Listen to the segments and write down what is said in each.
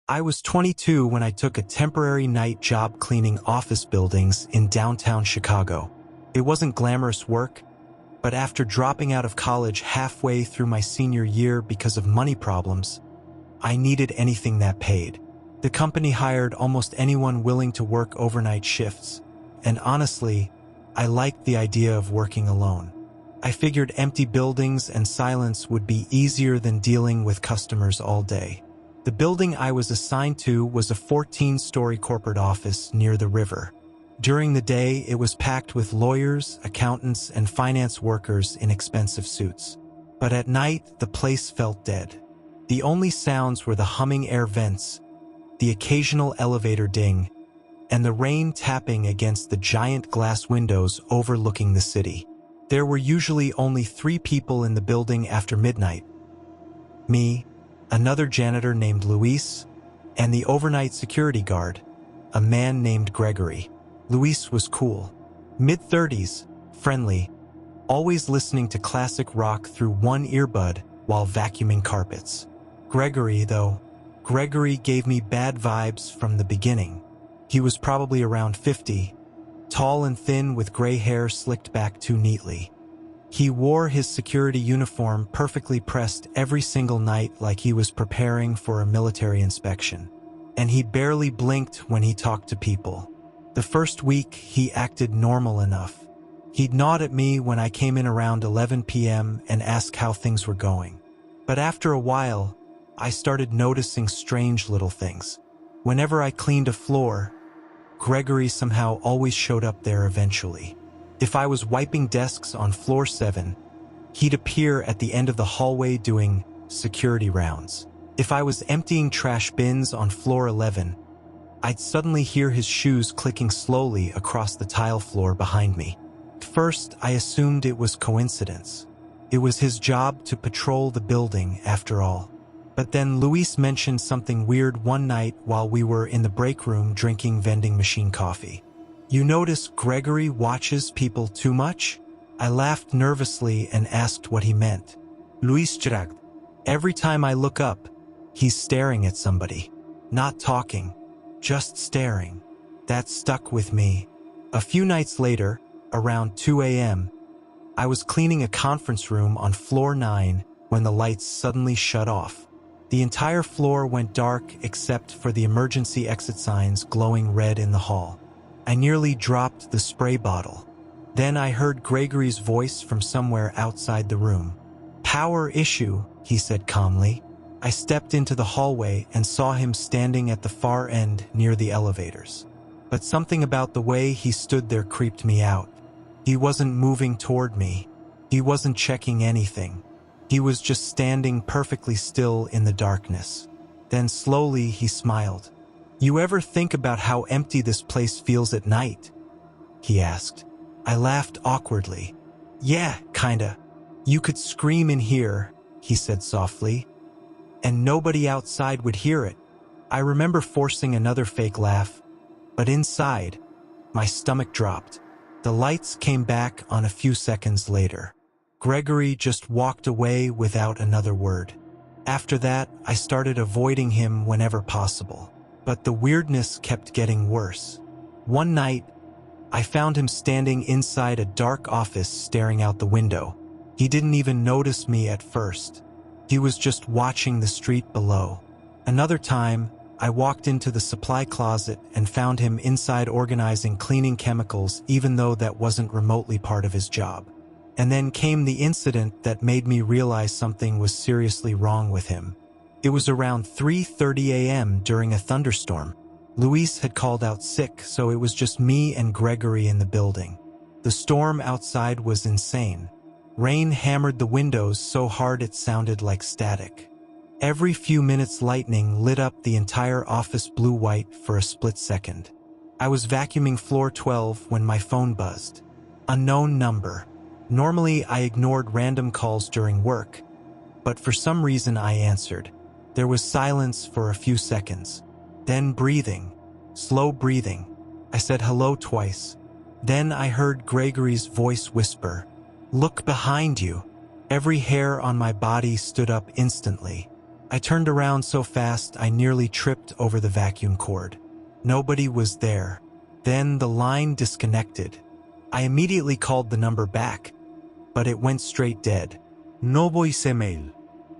I was 22 when I took a temporary night job cleaning office buildings in downtown Chicago. It wasn't glamorous work, but after dropping out of college halfway through my senior year because of money problems, I needed anything that paid. The company hired almost anyone willing to work overnight shifts, and honestly, I liked the idea of working alone. I figured empty buildings and silence would be easier than dealing with customers all day. The building I was assigned to was a 14-story corporate office near the river. During the day, it was packed with lawyers, accountants, and finance workers in expensive suits. But at night, the place felt dead. The only sounds were the humming air vents, the occasional elevator ding, and the rain tapping against the giant glass windows overlooking the city. There were usually only 3 people in the building after midnight: me, another janitor named Luis, and the overnight security guard, a man named Gregory. Luis was cool, mid-30s, friendly, always listening to classic rock through one earbud while vacuuming carpets. Gregory gave me bad vibes from the beginning. He was probably around 50, tall and thin with gray hair slicked back too neatly. He wore his security uniform perfectly pressed every single night like he was preparing for a military inspection. And he barely blinked when he talked to people. The first week, he acted normal enough. He'd nod at me when I came in around 11 p.m. and ask how things were going. But after a while, I started noticing strange little things. Whenever I cleaned a floor, Gregory somehow always showed up there eventually. If I was wiping desks on floor 7, he'd appear at the end of the hallway doing security rounds. If I was emptying trash bins on floor 11, I'd suddenly hear his shoes clicking slowly across the tile floor behind me. At first, I assumed it was coincidence. It was his job to patrol the building, after all. But then Luis mentioned something weird one night while we were in the break room drinking vending machine coffee. "You notice Gregory watches people too much?" I laughed nervously and asked what he meant. Luis shrugged. "Every time I look up, he's staring at somebody. Not talking, just staring." That stuck with me. A few nights later, around 2 a.m., I was cleaning a conference room on floor 9 when the lights suddenly shut off. The entire floor went dark except for the emergency exit signs glowing red in the hall. I nearly dropped the spray bottle. Then I heard Gregory's voice from somewhere outside the room. "Power issue," he said calmly. I stepped into the hallway and saw him standing at the far end near the elevators. But something about the way he stood there creeped me out. He wasn't moving toward me. He wasn't checking anything. He was just standing perfectly still in the darkness. Then slowly he smiled. "You ever think about how empty this place feels at night?" he asked. I laughed awkwardly. "Yeah, kinda. You could scream in here," he said softly, "and nobody outside would hear it." I remember forcing another fake laugh, but inside, my stomach dropped. The lights came back on a few seconds later. Gregory just walked away without another word. After that, I started avoiding him whenever possible. But the weirdness kept getting worse. One night, I found him standing inside a dark office staring out the window. He didn't even notice me at first. He was just watching the street below. Another time, I walked into the supply closet and found him inside organizing cleaning chemicals even though that wasn't remotely part of his job. And then came the incident that made me realize something was seriously wrong with him. It was around 3:30 a.m. during a thunderstorm. Luis had called out sick, so it was just me and Gregory in the building. The storm outside was insane. Rain hammered the windows so hard it sounded like static. Every few minutes lightning lit up the entire office blue-white for a split second. I was vacuuming floor 12 when my phone buzzed. Unknown number. Normally, I ignored random calls during work, but for some reason I answered. There was silence for a few seconds. Then breathing. Slow breathing. I said hello twice. Then I heard Gregory's voice whisper, "Look behind you." Every hair on my body stood up instantly. I turned around so fast I nearly tripped over the vacuum cord. Nobody was there. Then the line disconnected. I immediately called the number back, but it went straight dead. No voicemail.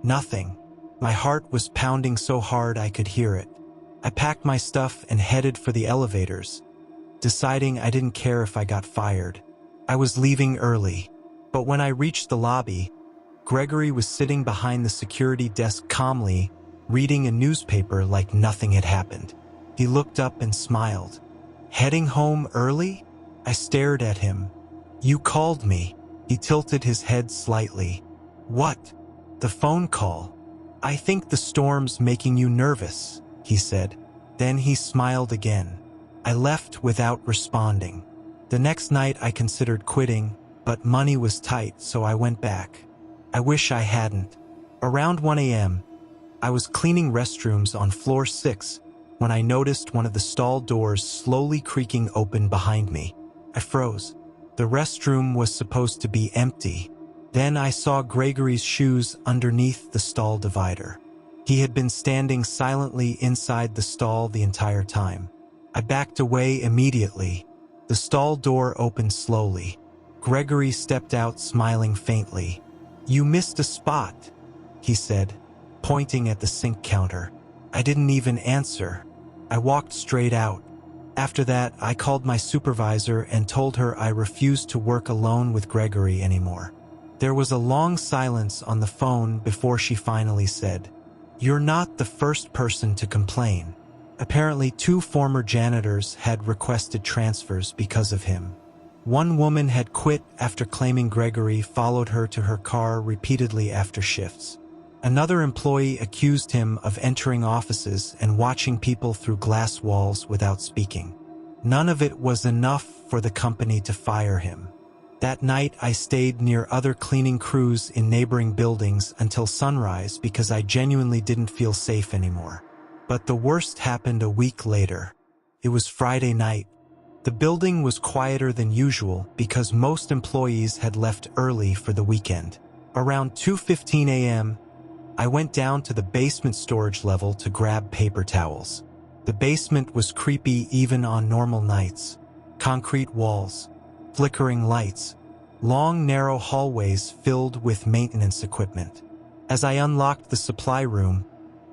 Nothing. My heart was pounding so hard I could hear it. I packed my stuff and headed for the elevators, deciding I didn't care if I got fired. I was leaving early, but when I reached the lobby, Gregory was sitting behind the security desk calmly, reading a newspaper like nothing had happened. He looked up and smiled. Heading home early? I stared at him. You called me. He tilted his head slightly. What? The phone call. I think the storm's making you nervous, he said. Then he smiled again. I left without responding. The next night I considered quitting, but money was tight, so I went back. I wish I hadn't. Around 1 a.m., I was cleaning restrooms on floor 6 when I noticed one of the stall doors slowly creaking open behind me. I froze. The restroom was supposed to be empty. Then I saw Gregory's shoes underneath the stall divider. He had been standing silently inside the stall the entire time. I backed away immediately. The stall door opened slowly. Gregory stepped out smiling faintly. You missed a spot, he said, pointing at the sink counter. I didn't even answer. I walked straight out. After that, I called my supervisor and told her I refused to work alone with Gregory anymore. There was a long silence on the phone before she finally said, You're not the first person to complain. Apparently 2 former janitors had requested transfers because of him. One woman had quit after claiming Gregory followed her to her car repeatedly after shifts. Another employee accused him of entering offices and watching people through glass walls without speaking. None of it was enough for the company to fire him. That night, I stayed near other cleaning crews in neighboring buildings until sunrise because I genuinely didn't feel safe anymore. But the worst happened a week later. It was Friday night. The building was quieter than usual because most employees had left early for the weekend. Around 2:15 a.m., I went down to the basement storage level to grab paper towels. The basement was creepy even on normal nights. Concrete walls, flickering lights, long narrow hallways filled with maintenance equipment. As I unlocked the supply room,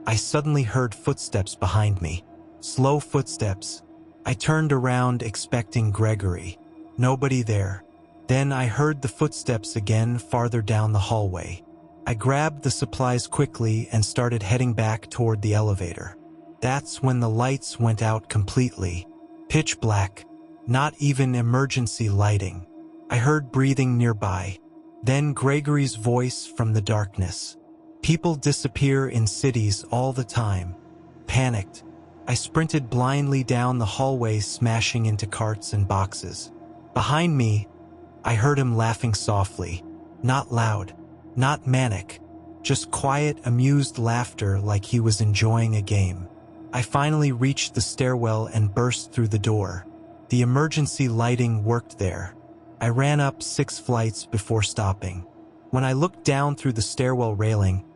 I suddenly heard footsteps behind me. Slow footsteps. I turned around expecting Gregory. Nobody there. Then I heard the footsteps again farther down the hallway. I grabbed the supplies quickly and started heading back toward the elevator. That's when the lights went out completely. Pitch black. Not even emergency lighting. I heard breathing nearby. Then Gregory's voice from the darkness. People disappear in cities all the time. Panicked, I sprinted blindly down the hallway, smashing into carts and boxes. Behind me, I heard him laughing softly. Not loud. Not manic, just quiet, amused laughter like he was enjoying a game. I finally reached the stairwell and burst through the door. The emergency lighting worked there. I ran up 6 flights before stopping. When I looked down through the stairwell railing,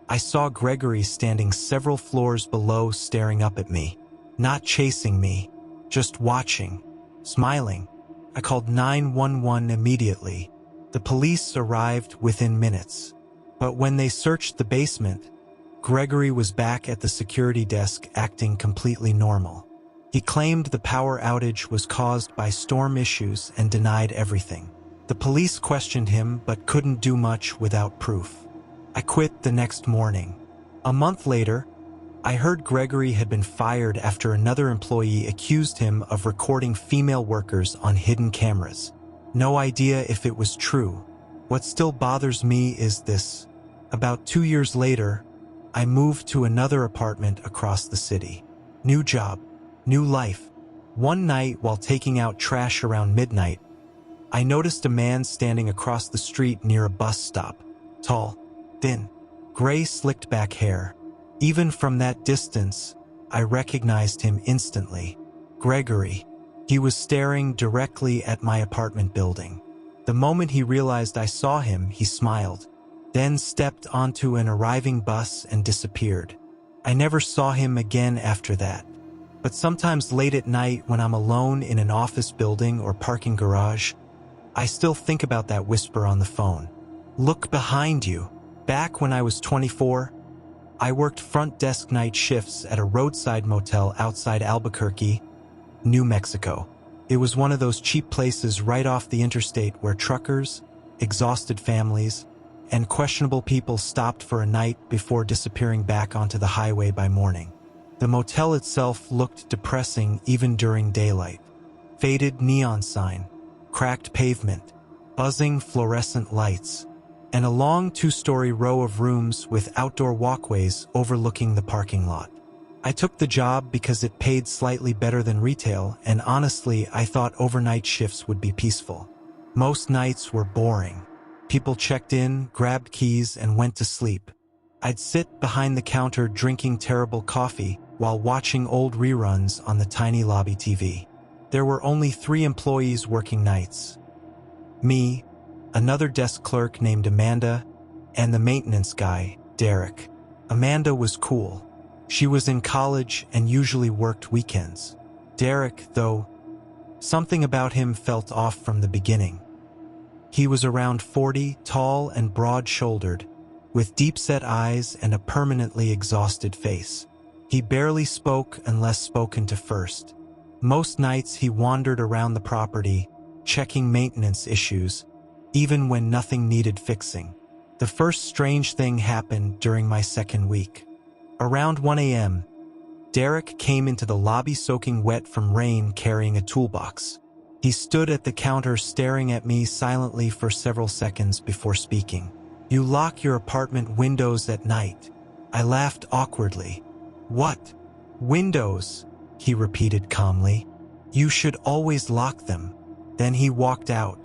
I saw Gregory standing several floors below, staring up at me. Not chasing me, just watching, smiling. I called 911 immediately. The police arrived within minutes, but when they searched the basement, Gregory was back at the security desk acting completely normal. He claimed the power outage was caused by storm issues and denied everything. The police questioned him but couldn't do much without proof. I quit the next morning. A month later, I heard Gregory had been fired after another employee accused him of recording female workers on hidden cameras. No idea if it was true. What still bothers me is this. About 2 years later, I moved to another apartment across the city. New job, new life. One night while taking out trash around midnight, I noticed a man standing across the street near a bus stop. Tall, thin, gray slicked back hair. Even from that distance, I recognized him instantly. Gregory. He was staring directly at my apartment building. The moment he realized I saw him, he smiled. then stepped onto an arriving bus and disappeared. I never saw him again after that. But sometimes late at night when I'm alone in an office building or parking garage, I still think about that whisper on the phone. Look behind you. Back when I was 24, I worked front desk night shifts at a roadside motel outside Albuquerque, New Mexico. It was one of those cheap places right off the interstate where truckers, exhausted families, and questionable people stopped for a night before disappearing back onto the highway by morning. The motel itself looked depressing even during daylight. Faded neon sign, cracked pavement, buzzing fluorescent lights, and a long 2-story row of rooms with outdoor walkways overlooking the parking lot. I took the job because it paid slightly better than retail, and honestly, I thought overnight shifts would be peaceful. Most nights were boring. People checked in, grabbed keys, and went to sleep. I'd sit behind the counter drinking terrible coffee while watching old reruns on the tiny lobby TV. There were only 3 employees working nights. Me, another desk clerk named Amanda, and the maintenance guy, Derek. Amanda was cool. She was in college and usually worked weekends. Derek, though, something about him felt off from the beginning. He was around 40, tall and broad-shouldered, with deep-set eyes and a permanently exhausted face. He barely spoke unless spoken to first. Most nights he wandered around the property, checking maintenance issues, even when nothing needed fixing. The first strange thing happened during my second week. Around 1 a.m., Derek came into the lobby soaking wet from rain carrying a toolbox. He stood at the counter staring at me silently for several seconds before speaking. "You lock your apartment windows at night." I laughed awkwardly. "What? Windows?" he repeated calmly. "You should always lock them." Then he walked out.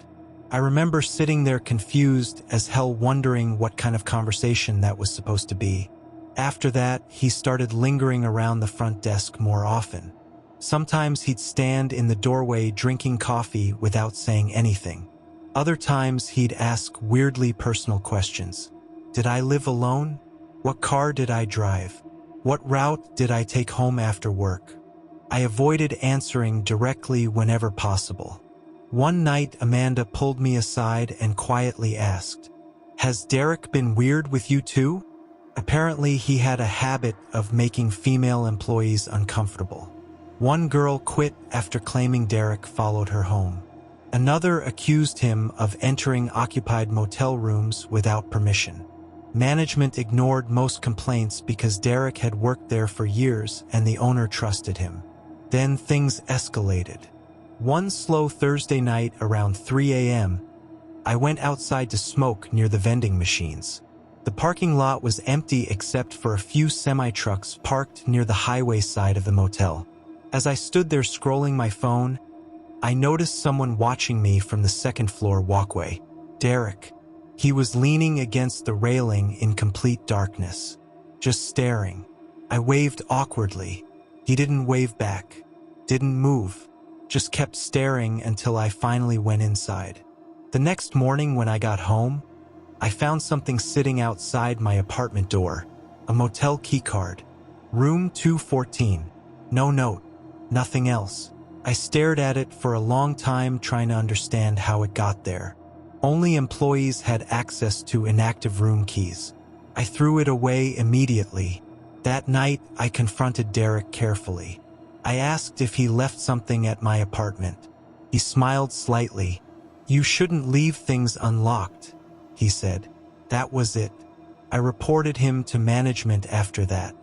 I remember sitting there confused as hell, wondering what kind of conversation that was supposed to be. After that, he started lingering around the front desk more often. Sometimes he'd stand in the doorway drinking coffee without saying anything. Other times he'd ask weirdly personal questions. Did I live alone? What car did I drive? What route did I take home after work? I avoided answering directly whenever possible. One night, Amanda pulled me aside and quietly asked, "Has Derek been weird with you too?" Apparently, he had a habit of making female employees uncomfortable. One girl quit after claiming Derek followed her home. Another accused him of entering occupied motel rooms without permission. Management ignored most complaints because Derek had worked there for years and the owner trusted him. Then things escalated. One slow Thursday night around 3 a.m., I went outside to smoke near the vending machines. The parking lot was empty except for a few semi-trucks parked near the highway side of the motel. As I stood there scrolling my phone, I noticed someone watching me from the second-floor walkway. Derek. He was leaning against the railing in complete darkness, just staring. I waved awkwardly. He didn't wave back, didn't move, just kept staring until I finally went inside. The next morning when I got home, I found something sitting outside my apartment door, a motel keycard. Room 214. No note, nothing else. I stared at it for a long time trying to understand how it got there. Only employees had access to inactive room keys. I threw it away immediately. That night, I confronted Derek carefully. I asked if he left something at my apartment. He smiled slightly. "You shouldn't leave things unlocked," he said. That was it. I reported him to management after that.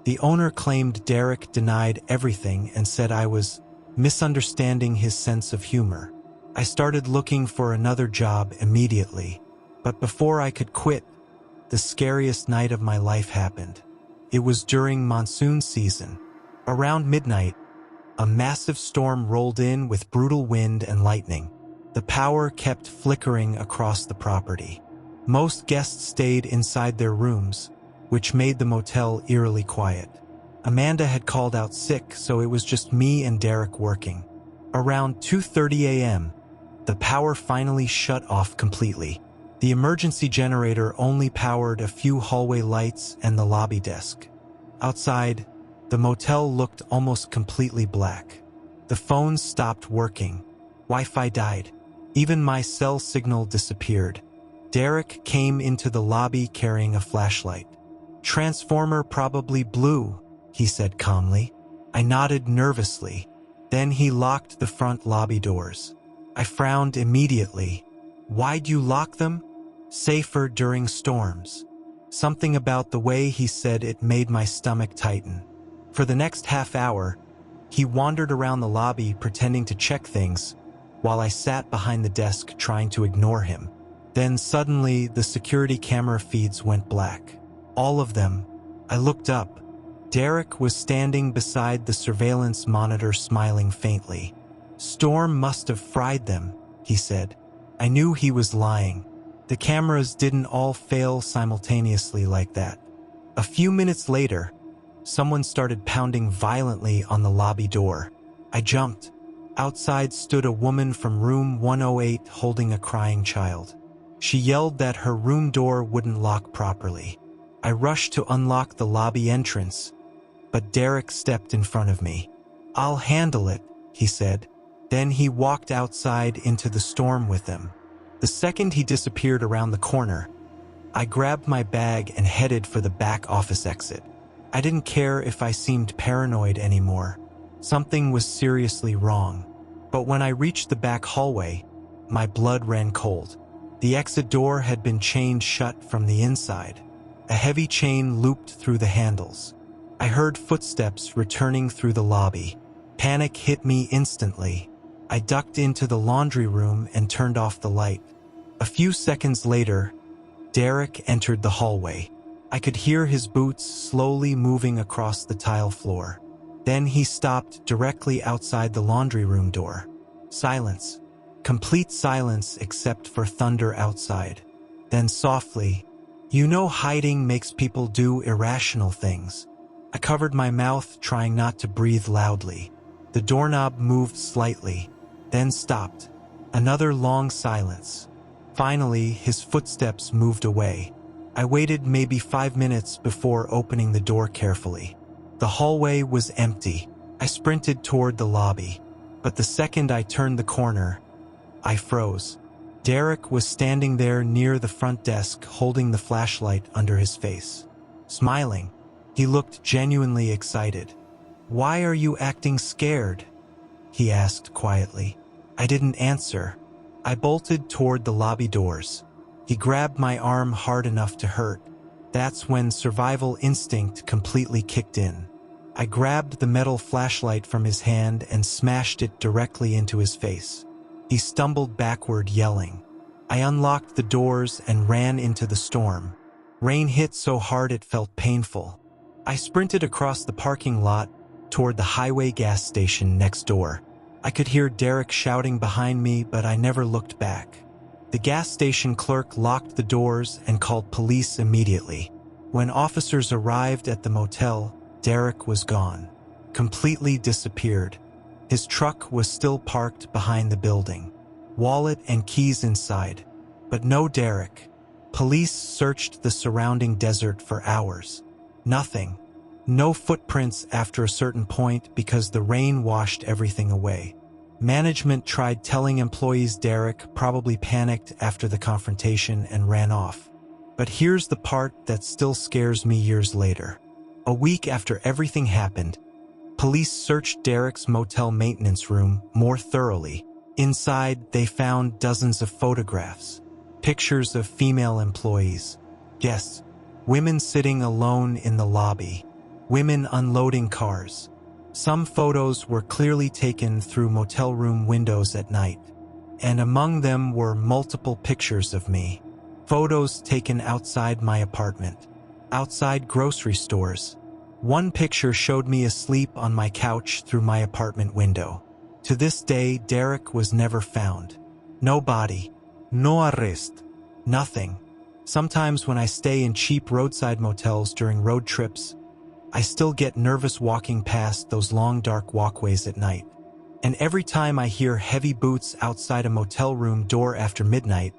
The owner claimed Derek denied everything and said I was misunderstanding his sense of humor. I started looking for another job immediately, but before I could quit, the scariest night of my life happened. It was during monsoon season. Around midnight, a massive storm rolled in with brutal wind and lightning. The power kept flickering across the property. Most guests stayed inside their rooms, which made the motel eerily quiet. Amanda had called out sick, so it was just me and Derek working. Around 2:30 a.m., the power finally shut off completely. The emergency generator only powered a few hallway lights and the lobby desk. Outside, the motel looked almost completely black. The phones stopped working. Wi-Fi died. Even my cell signal disappeared. Derek came into the lobby carrying a flashlight. "Transformer probably blew," he said calmly. I nodded nervously. Then he locked the front lobby doors. I frowned immediately. "Why'd you lock them?" "Safer during storms." Something about the way he said it made my stomach tighten. For the next half hour, he wandered around the lobby pretending to check things, while I sat behind the desk trying to ignore him. Then suddenly, the security camera feeds went black. All of them. I looked up. Derek was standing beside the surveillance monitor smiling faintly. "Storm must have fried them," he said. I knew he was lying. The cameras didn't all fail simultaneously like that. A few minutes later, someone started pounding violently on the lobby door. I jumped. Outside stood a woman from room 108 holding a crying child. She yelled that her room door wouldn't lock properly. I rushed to unlock the lobby entrance, but Derek stepped in front of me. "I'll handle it," he said. Then he walked outside into the storm with them. The second he disappeared around the corner, I grabbed my bag and headed for the back office exit. I didn't care if I seemed paranoid anymore. Something was seriously wrong. But when I reached the back hallway, my blood ran cold. The exit door had been chained shut from the inside. A heavy chain looped through the handles. I heard footsteps returning through the lobby. Panic hit me instantly. I ducked into the laundry room and turned off the light. A few seconds later, Derek entered the hallway. I could hear his boots slowly moving across the tile floor. Then he stopped directly outside the laundry room door. Silence. Complete silence except for thunder outside. Then softly, "You know hiding makes people do irrational things." I covered my mouth, trying not to breathe loudly. The doorknob moved slightly, then stopped. Another long silence. Finally, his footsteps moved away. I waited maybe 5 minutes before opening the door carefully. The hallway was empty. I sprinted toward the lobby, but the second I turned the corner, I froze. Derek was standing there near the front desk, holding the flashlight under his face. Smiling. He looked genuinely excited. "Why are you acting scared?" he asked quietly. I didn't answer. I bolted toward the lobby doors. He grabbed my arm hard enough to hurt. That's when survival instinct completely kicked in. I grabbed the metal flashlight from his hand and smashed it directly into his face. He stumbled backward, yelling. I unlocked the doors and ran into the storm. Rain hit so hard it felt painful. I sprinted across the parking lot toward the highway gas station next door. I could hear Derek shouting behind me, but I never looked back. The gas station clerk locked the doors and called police immediately. When officers arrived at the motel, Derek was gone. Completely disappeared. His truck was still parked behind the building. Wallet and keys inside. But no Derek. Police searched the surrounding desert for hours. Nothing. No footprints after a certain point because the rain washed everything away. Management tried telling employees Derek probably panicked after the confrontation and ran off. But here's the part that still scares me years later. A week after everything happened, police searched Derek's motel maintenance room more thoroughly. Inside, they found dozens of photographs, pictures of female employees. Yes, women sitting alone in the lobby, women unloading cars. Some photos were clearly taken through motel room windows at night, and among them were multiple pictures of me. Photos taken outside my apartment, outside grocery stores. One picture showed me asleep on my couch through my apartment window. To this day, Derek was never found. No body, no arrest, nothing. Sometimes when I stay in cheap roadside motels during road trips, I still get nervous walking past those long dark walkways at night. And every time I hear heavy boots outside a motel room door after midnight,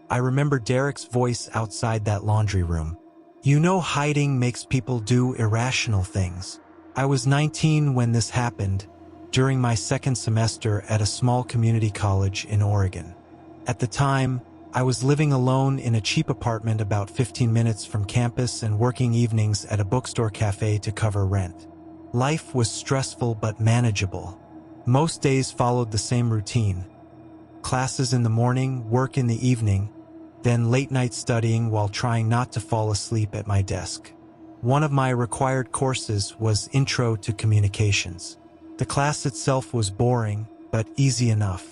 I remember Derek's voice outside that laundry room. You know, hiding makes people do irrational things. I was 19 when this happened, during my second semester at a small community college in Oregon. At the time, I was living alone in a cheap apartment about 15 minutes from campus and working evenings at a bookstore cafe to cover rent. Life was stressful but manageable. Most days followed the same routine. Classes in the morning, work in the evening, then late-night studying while trying not to fall asleep at my desk. One of my required courses was Intro to Communications. The class itself was boring, but easy enough.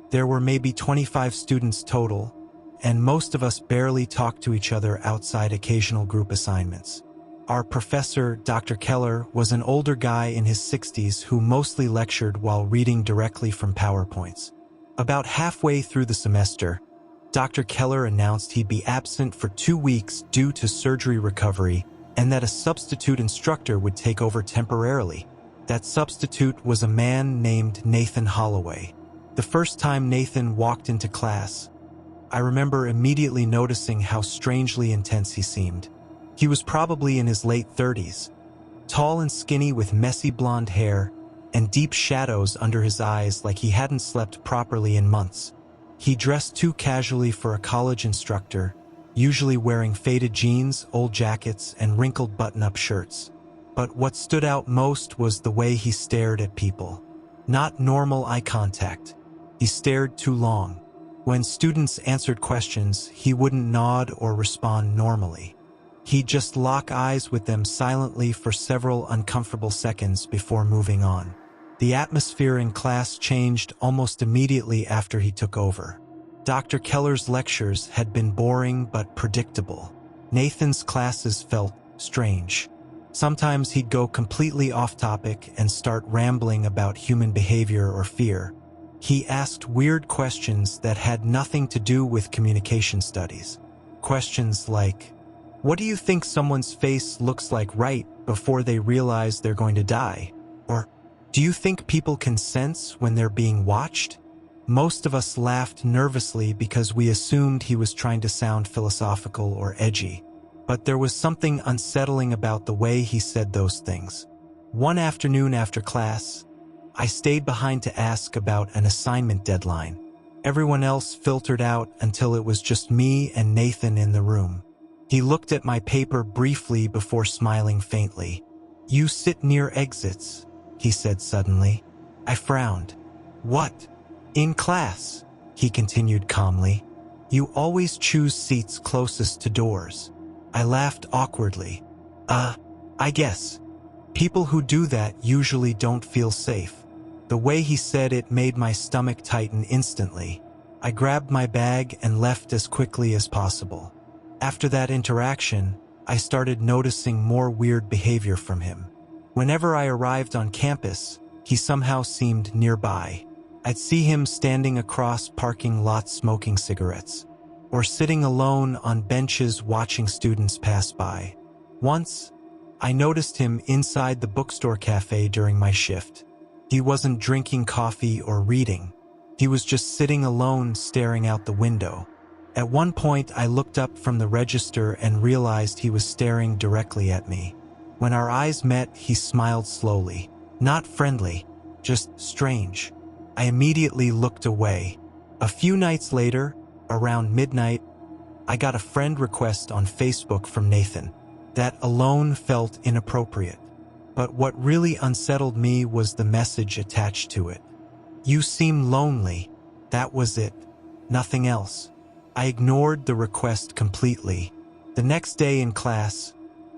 There were maybe 25 students total, and most of us barely talked to each other outside occasional group assignments. Our professor, Dr. Keller, was an older guy in his 60s who mostly lectured while reading directly from PowerPoints. About halfway through the semester, Dr. Keller announced he'd be absent for 2 weeks due to surgery recovery and that a substitute instructor would take over temporarily. That substitute was a man named Nathan Holloway. The first time Nathan walked into class, I remember immediately noticing how strangely intense he seemed. He was probably in his late 30s, tall and skinny with messy blonde hair and deep shadows under his eyes like he hadn't slept properly in months. He dressed too casually for a college instructor, usually wearing faded jeans, old jackets, and wrinkled button-up shirts. But what stood out most was the way he stared at people. Not normal eye contact. He stared too long. When students answered questions, he wouldn't nod or respond normally. He'd just lock eyes with them silently for several uncomfortable seconds before moving on. The atmosphere in class changed almost immediately after he took over. Dr. Keller's lectures had been boring but predictable. Nathan's classes felt strange. Sometimes he'd go completely off topic and start rambling about human behavior or fear. He asked weird questions that had nothing to do with communication studies. Questions like, what do you think someone's face looks like right before they realize they're going to die? Or, do you think people can sense when they're being watched? Most of us laughed nervously because we assumed he was trying to sound philosophical or edgy. But there was something unsettling about the way he said those things. One afternoon after class, I stayed behind to ask about an assignment deadline. Everyone else filtered out until it was just me and Nathan in the room. He looked at my paper briefly before smiling faintly. You sit near exits, he said suddenly. I frowned. What? In class, he continued calmly. You always choose seats closest to doors. I laughed awkwardly. I guess. People who do that usually don't feel safe. The way he said it made my stomach tighten instantly. I grabbed my bag and left as quickly as possible. After that interaction, I started noticing more weird behavior from him. Whenever I arrived on campus, he somehow seemed nearby. I'd see him standing across parking lots smoking cigarettes, or sitting alone on benches watching students pass by. Once, I noticed him inside the bookstore cafe during my shift. He wasn't drinking coffee or reading. He was just sitting alone staring out the window. At one point, I looked up from the register and realized he was staring directly at me. When our eyes met, he smiled slowly. Not friendly, just strange. I immediately looked away. A few nights later, around midnight, I got a friend request on Facebook from Nathan. That alone felt inappropriate. But what really unsettled me was the message attached to it. You seem lonely. That was it. Nothing else. I ignored the request completely. The next day in class,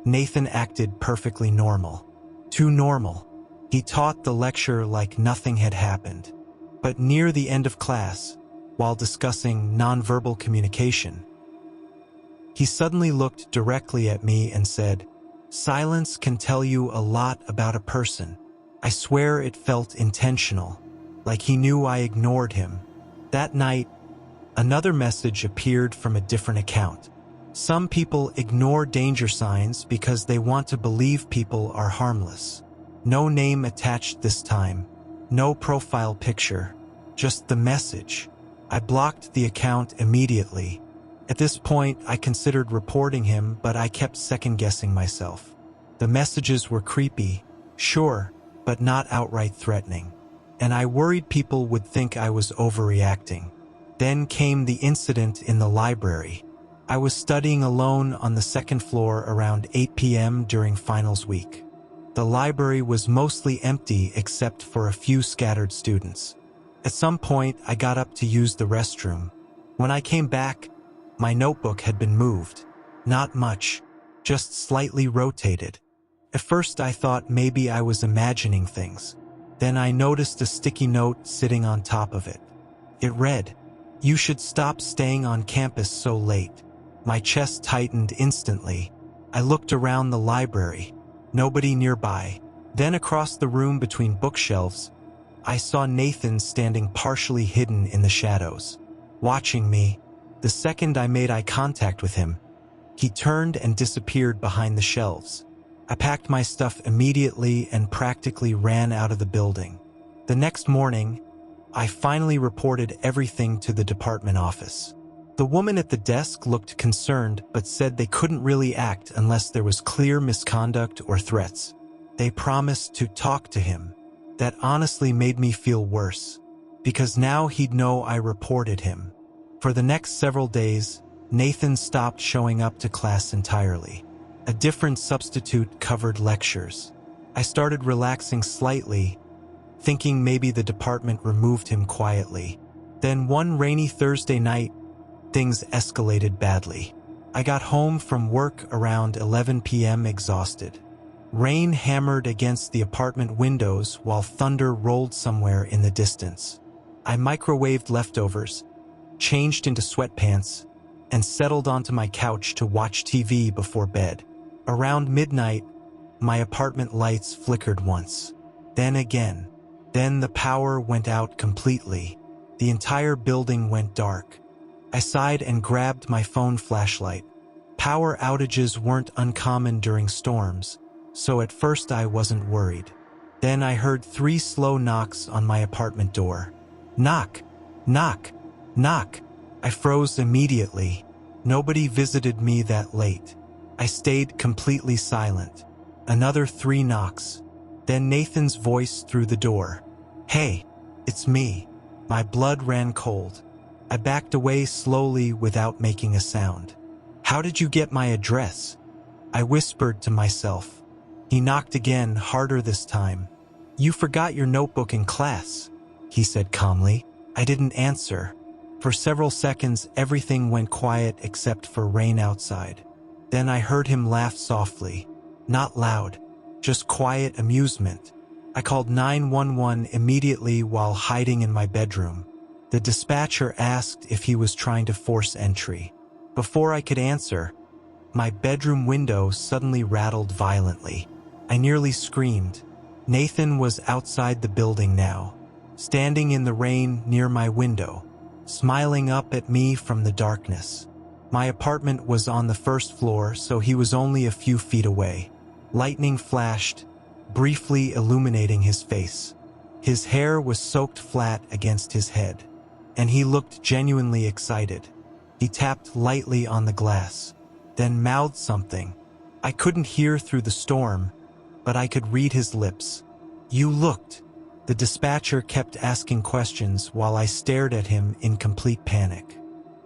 Nathan acted perfectly normal. Too normal. He taught the lecture like nothing had happened. But near the end of class, while discussing nonverbal communication, he suddenly looked directly at me and said, "Silence can tell you a lot about a person." I swear it felt intentional, like he knew I ignored him. That night, another message appeared from a different account. Some people ignore danger signs because they want to believe people are harmless. No name attached this time. No profile picture. Just the message. I blocked the account immediately. At this point, I considered reporting him, but I kept second-guessing myself. The messages were creepy, sure, but not outright threatening. And I worried people would think I was overreacting. Then came the incident in the library. I was studying alone on the second floor around 8 p.m. during finals week. The library was mostly empty except for a few scattered students. At some point, I got up to use the restroom. When I came back, my notebook had been moved. Not much, just slightly rotated. At first I thought maybe I was imagining things. Then I noticed a sticky note sitting on top of it. It read, "You should stop staying on campus so late." My chest tightened instantly. I looked around the library. Nobody nearby. Then across the room between bookshelves, I saw Nathan standing partially hidden in the shadows, watching me. The second I made eye contact with him, he turned and disappeared behind the shelves. I packed my stuff immediately and practically ran out of the building. The next morning, I finally reported everything to the department office. The woman at the desk looked concerned but said they couldn't really act unless there was clear misconduct or threats. They promised to talk to him. That honestly made me feel worse, because now he'd know I reported him. For the next several days, Nathan stopped showing up to class entirely. A different substitute covered lectures. I started relaxing slightly, thinking maybe the department removed him quietly. Then one rainy Thursday night, things escalated badly. I got home from work around 11 p.m. exhausted. Rain hammered against the apartment windows while thunder rolled somewhere in the distance. I microwaved leftovers, changed into sweatpants, and settled onto my couch to watch TV before bed. Around midnight, my apartment lights flickered once, then again. Then the power went out completely. The entire building went dark. I sighed and grabbed my phone flashlight. Power outages weren't uncommon during storms, so at first I wasn't worried. Then I heard 3 slow knocks on my apartment door. Knock, knock, knock. I froze immediately. Nobody visited me that late. I stayed completely silent. Another 3 knocks. Then Nathan's voice through the door. "Hey, it's me." My blood ran cold. I backed away slowly without making a sound. "How did you get my address?" I whispered to myself. He knocked again, harder this time. "You forgot your notebook in class," he said calmly. I didn't answer. For several seconds, everything went quiet except for rain outside. Then I heard him laugh softly. Not loud, just quiet amusement. I called 911 immediately while hiding in my bedroom. The dispatcher asked if he was trying to force entry. Before I could answer, my bedroom window suddenly rattled violently. I nearly screamed. Nathan was outside the building now, standing in the rain near my window, smiling up at me from the darkness. My apartment was on the first floor, so he was only a few feet away. Lightning flashed, briefly illuminating his face. His hair was soaked flat against his head, and he looked genuinely excited. He tapped lightly on the glass, then mouthed something. I couldn't hear through the storm, but I could read his lips. "You looked." The dispatcher kept asking questions while I stared at him in complete panic.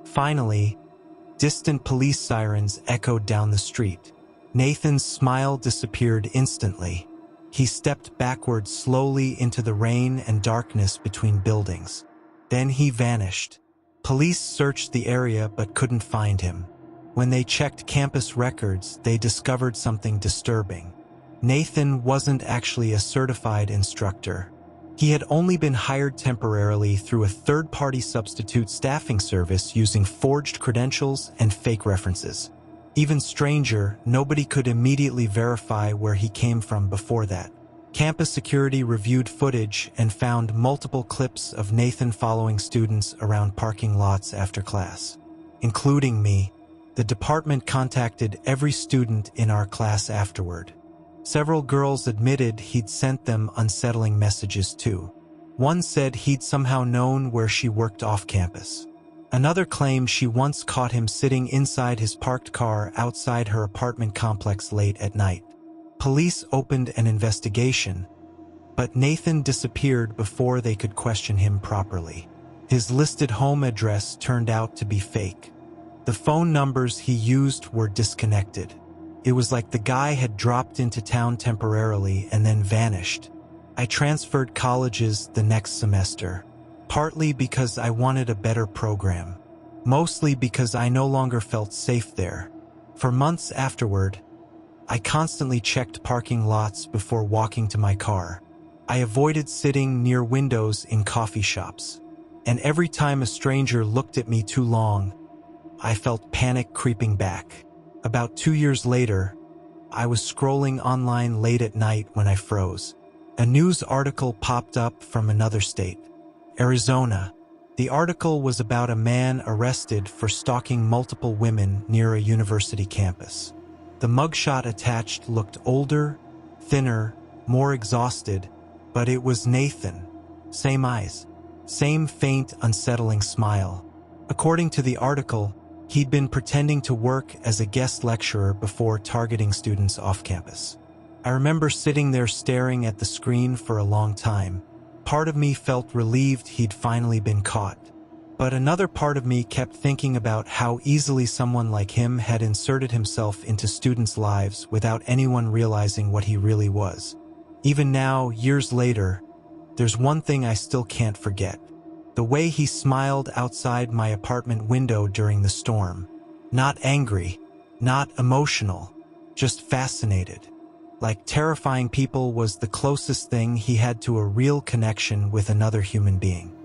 Finally, distant police sirens echoed down the street. Nathan's smile disappeared instantly. He stepped backwards slowly into the rain and darkness between buildings. Then he vanished. Police searched the area but couldn't find him. When they checked campus records, they discovered something disturbing. Nathan wasn't actually a certified instructor. He had only been hired temporarily through a third-party substitute staffing service using forged credentials and fake references. Even stranger, nobody could immediately verify where he came from before that. Campus security reviewed footage and found multiple clips of Nathan following students around parking lots after class. Including me, the department contacted every student in our class afterward. Several girls admitted he'd sent them unsettling messages too. One said he'd somehow known where she worked off campus. Another claimed she once caught him sitting inside his parked car outside her apartment complex late at night. Police opened an investigation, but Nathan disappeared before they could question him properly. His listed home address turned out to be fake. The phone numbers he used were disconnected. It was like the guy had dropped into town temporarily and then vanished. I transferred colleges the next semester, partly because I wanted a better program, mostly because I no longer felt safe there. For months afterward, I constantly checked parking lots before walking to my car. I avoided sitting near windows in coffee shops, and every time a stranger looked at me too long, I felt panic creeping back. About 2 years later, I was scrolling online late at night when I froze. A news article popped up from another state, Arizona. The article was about a man arrested for stalking multiple women near a university campus. The mugshot attached looked older, thinner, more exhausted, but it was Nathan. Same eyes, same faint, unsettling smile. According to the article, he'd been pretending to work as a guest lecturer before targeting students off campus. I remember sitting there staring at the screen for a long time. Part of me felt relieved he'd finally been caught, but another part of me kept thinking about how easily someone like him had inserted himself into students' lives without anyone realizing what he really was. Even now, years later, there's one thing I still can't forget. The way he smiled outside my apartment window during the storm. Not angry, not emotional, just fascinated. Like terrifying people was the closest thing he had to a real connection with another human being.